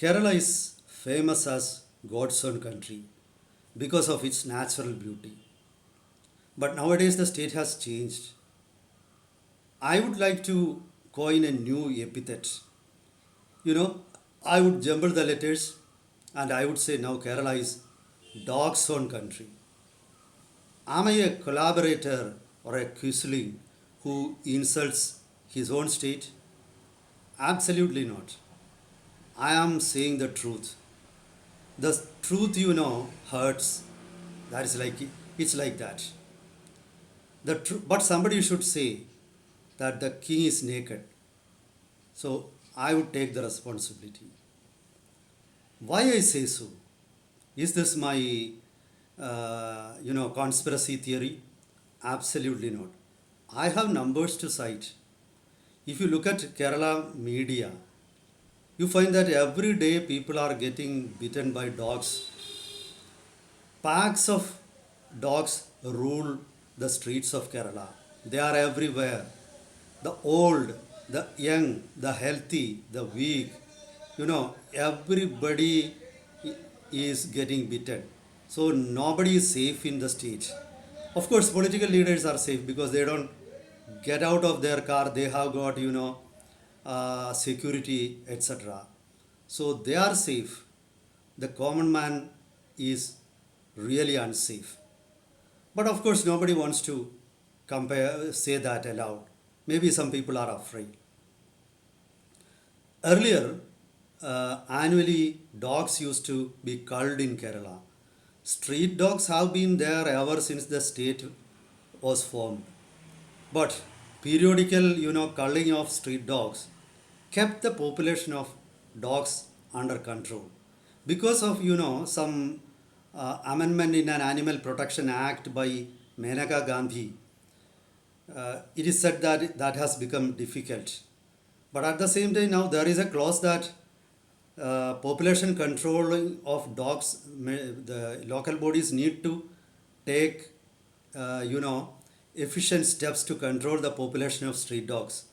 Kerala is famous as God's own country because of its natural beauty. But nowadays the state has changed. I would like to coin a new epithet. You know, I would jumble the letters and I would say now Kerala is dog's own country. Am I a collaborator or a quisling who insults his own state? Absolutely not. I am saying the truth. The truth, hurts. That is like it's like that. But somebody should say that the king is naked. So I would take the responsibility. Why I say so? Is this my conspiracy theory? Absolutely not. I have numbers to cite. If you look at Kerala media, you find that every day people are getting bitten by dogs. Packs of dogs rule the streets of Kerala. They are everywhere. The old, the young, the healthy, the weak, everybody is getting bitten. So nobody is safe in the state. Of course, political leaders are safe because they don't get out of their car. They have got, security, etc. So they are safe. The common man is really unsafe. But of course, nobody wants to say that aloud. Maybe some people are afraid. Earlier, annually, dogs used to be culled in Kerala. Street dogs have been there ever since the state was formed. But periodical, culling of street dogs kept the population of dogs under control. Because of, some amendment in an Animal Protection Act by Menaka Gandhi, it is said that that has become difficult. But at the same time, now there is a clause that population control of dogs, the local bodies need to take, efficient steps to control the population of street dogs.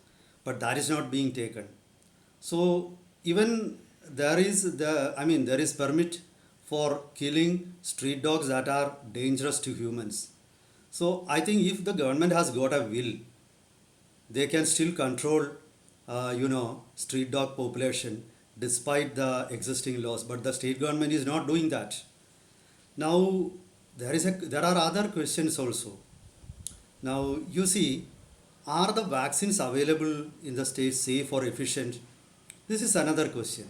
But that is not being taken. So even there is permit for killing street dogs that are dangerous to humans. So I think if the government has got a will, they can still control, street dog population despite the existing laws. But the state government is not doing that. Now there are other questions also. Now you see, are the vaccines available in the state safe or efficient? This is another question.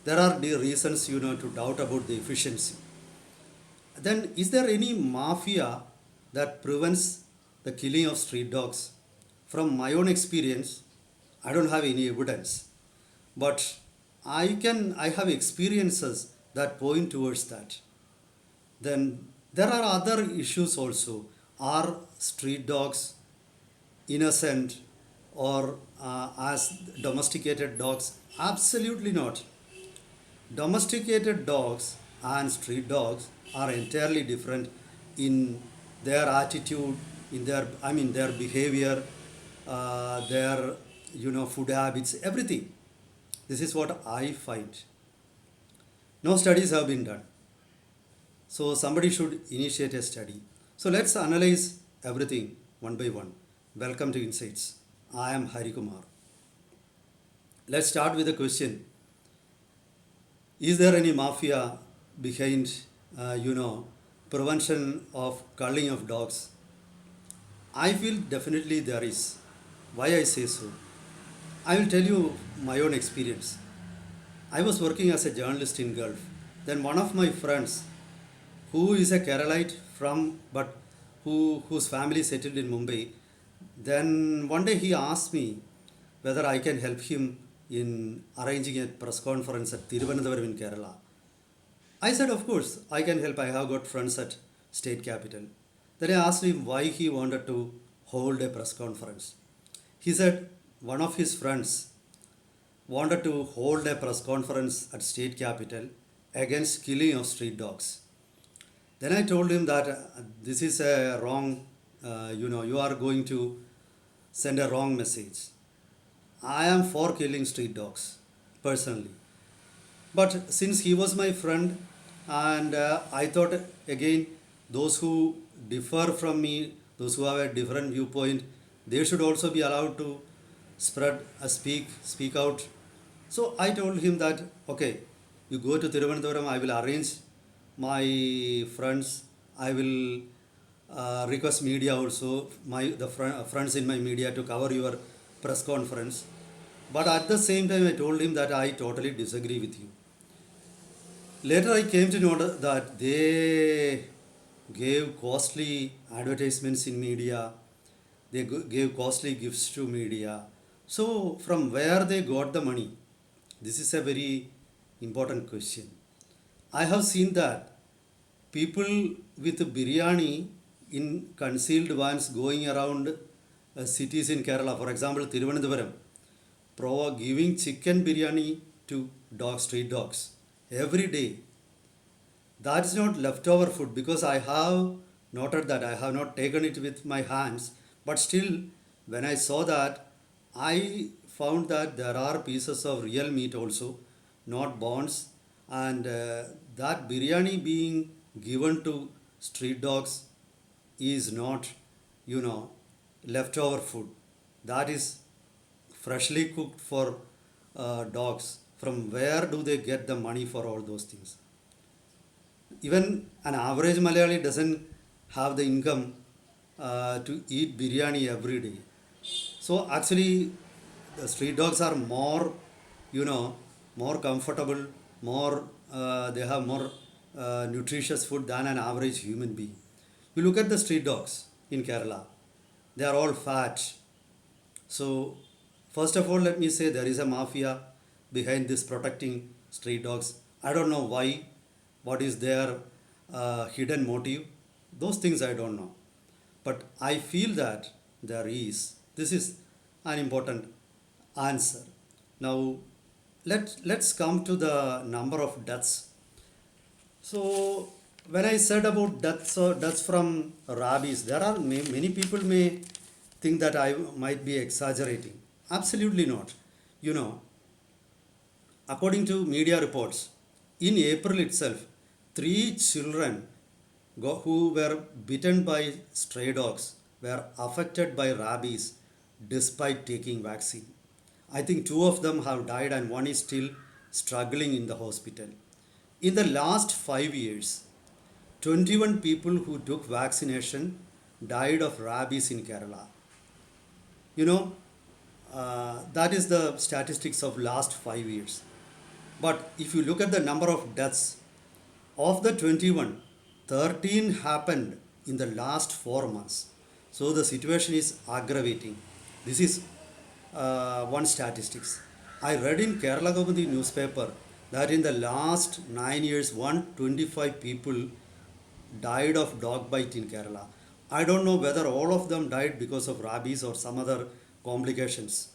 There are the reasons, to doubt about the efficiency. Then, is there any mafia that prevents the killing of street dogs? From my own experience, I don't have any evidence, but I have experiences that point towards that. Then there are other issues also. Are street dogs innocent or as domesticated dogs? Absolutely not. Domesticated dogs and street dogs are entirely different in their attitude, in their behavior, their food habits, everything. This is what I find. No studies have been done. So somebody should initiate a study. So let's analyze everything one by one. Welcome to Insights. I am Hari Kumar. Let's start with a question. Is there any mafia behind, prevention of culling of dogs? I feel definitely there is. Why I say so? I will tell you my own experience. I was working as a journalist in Gulf. Then one of my friends, who is a Keralite but whose family settled in Mumbai, then one day he asked me whether I can help him in arranging a press conference at Thiruvananthapuram in Kerala. I said, of course, I can help. I have got friends at state capital. Then I asked him why he wanted to hold a press conference. He said one of his friends wanted to hold a press conference at state capital against killing of street dogs. Then I told him that this is a wrong, you are going to send a wrong message. I am for killing street dogs, personally. But since he was my friend, and I thought again, those who differ from me, those who have a different viewpoint, they should also be allowed to speak out. So I told him that, okay, you go to Thiruvananthapuram, I will arrange my friends, I will request media also, friends in my media to cover your press conference. But at the same time, I told him that I totally disagree with you. Later, I came to know that they gave costly advertisements in media, they gave costly gifts to media. So, from where they got the money? This is a very important question. I have seen that people with biryani in concealed vans going around cities in Kerala, for example, Thiruvananthapuram, giving chicken biryani to street dogs every day. That is not leftover food because I have noted that I have not taken it with my hands. But still, when I saw that, I found that there are pieces of real meat also, not bones, and that biryani being given to street dogs is not, you know, leftover food. That is freshly cooked for dogs. From where do they get the money for all those things? Even an average Malayali doesn't have the income to eat biryani every day. So actually, the street dogs are more, you know, more comfortable, more they have more nutritious food than an average human being. You look at the street dogs in Kerala; they are all fat. So, first of all, let me say there is a mafia behind this protecting street dogs. I don't know why, what is their hidden motive. Those things I don't know. But I feel that there is. This is an important answer. Now, let's come to the number of deaths. So, when I said about deaths from rabies, there are many people may think that I might be exaggerating. Absolutely not. You know, according to media reports, in April itself, three children who were bitten by stray dogs were affected by rabies despite taking vaccine. I think two of them have died and one is still struggling in the hospital. In the last 5 years, 21 people who took vaccination died of rabies in Kerala. You know, that is the statistics of last 5 years. But if you look at the number of deaths, of the 21, 13 happened in the last 4 months. So the situation is aggravating. This is one statistics. I read in Kerala Kaumudy newspaper that in the last 9 years, 125 people died of dog bite in Kerala. I don't know whether all of them died because of rabies or some other complications.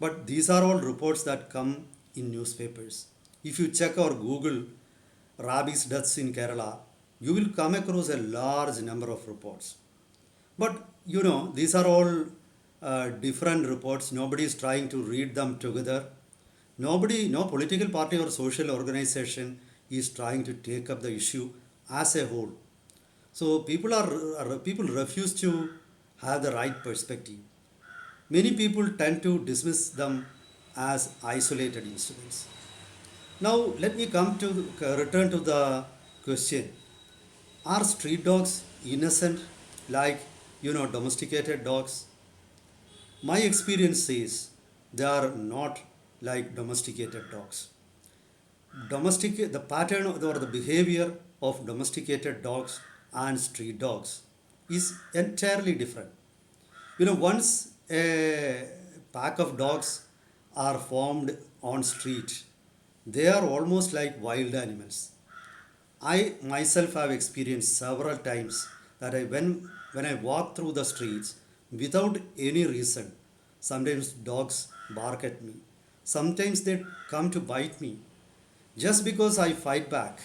But these are all reports that come in newspapers. If you check or Google rabies deaths in Kerala, you will come across a large number of reports. But you know, these are all different reports. Nobody is trying to read them together. Nobody, no political party or social organization is trying to take up the issue as a whole. So people refuse to have the right perspective. Many people tend to dismiss them as isolated incidents. Now let me come to return to the question: are street dogs innocent like domesticated dogs? My experience says they are not like domesticated dogs. The pattern or the behavior of domesticated dogs and street dogs is entirely different. Once a pack of dogs are formed on street, they are almost like wild animals. I myself have experienced several times that when I walk through the streets without any reason, sometimes dogs bark at me. Sometimes they come to bite me. Just because I fight back,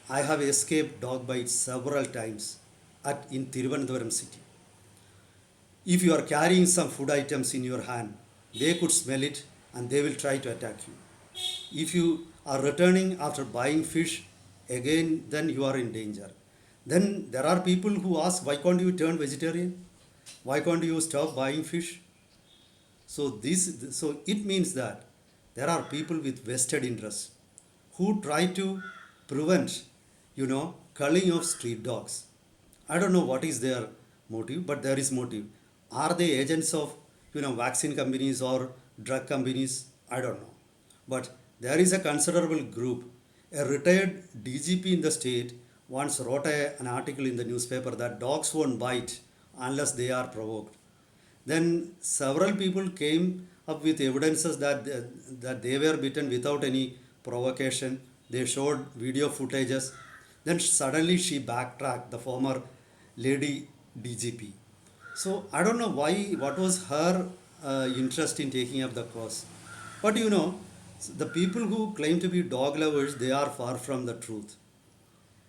I have escaped dog bites several times in Thiruvananthapuram city. If you are carrying some food items in your hand, they could smell it and they will try to attack you. If you are returning after buying fish again, then you are in danger. Then there are people who ask, why can't you turn vegetarian? Why can't you stop buying fish? So it means that there are people with vested interests who try to prevent, culling of street dogs. I don't know what is their motive, but there is motive. Are they agents of, vaccine companies or drug companies? I don't know. But there is a considerable group. A retired DGP in the state once wrote an article in the newspaper that dogs won't bite unless they are provoked. Then several people came up with evidences that they were bitten without any provocation. They showed video footages. Then suddenly she backtracked, the former lady DGP. So I don't know why, what was her interest in taking up the cause. But the people who claim to be dog lovers, they are far from the truth.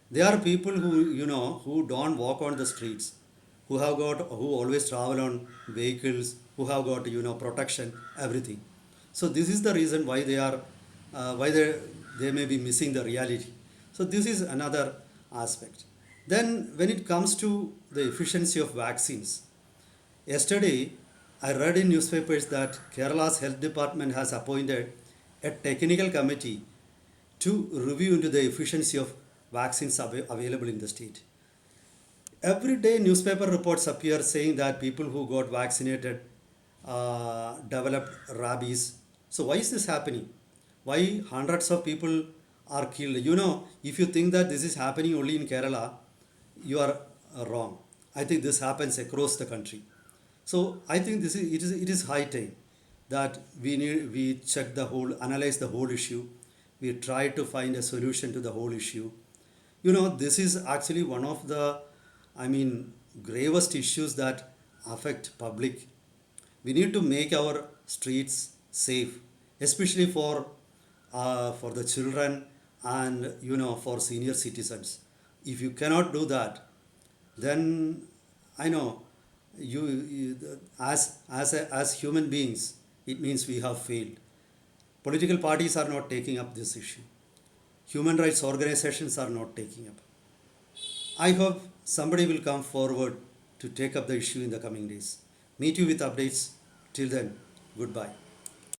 They are people who don't walk on the streets, who always travel on vehicles, who have got, protection, everything. So this is the reason why they may be missing the reality. So this is another aspect. Then when it comes to the efficiency of vaccines, yesterday I read in newspapers that Kerala's health department has appointed a technical committee to review into the efficiency of vaccines available in the state. Every day, newspaper reports appear saying that people who got vaccinated developed rabies. So, why is this happening? Why hundreds of people are killed? If you think that this is happening only in Kerala, you are wrong. I think this happens across the country. So, I think it is high time that we check the whole, analyze the whole issue. We try to find a solution to the whole issue. This is actually one of the, gravest issues that affect public. We need to make our streets safe, especially for the children and for senior citizens. If you cannot do that, then I know as human beings, it means we have failed. Political parties are not taking up this issue. Human rights organizations are not taking up. I hope somebody will come forward to take up the issue in the coming days. Meet you with updates. Till then, goodbye.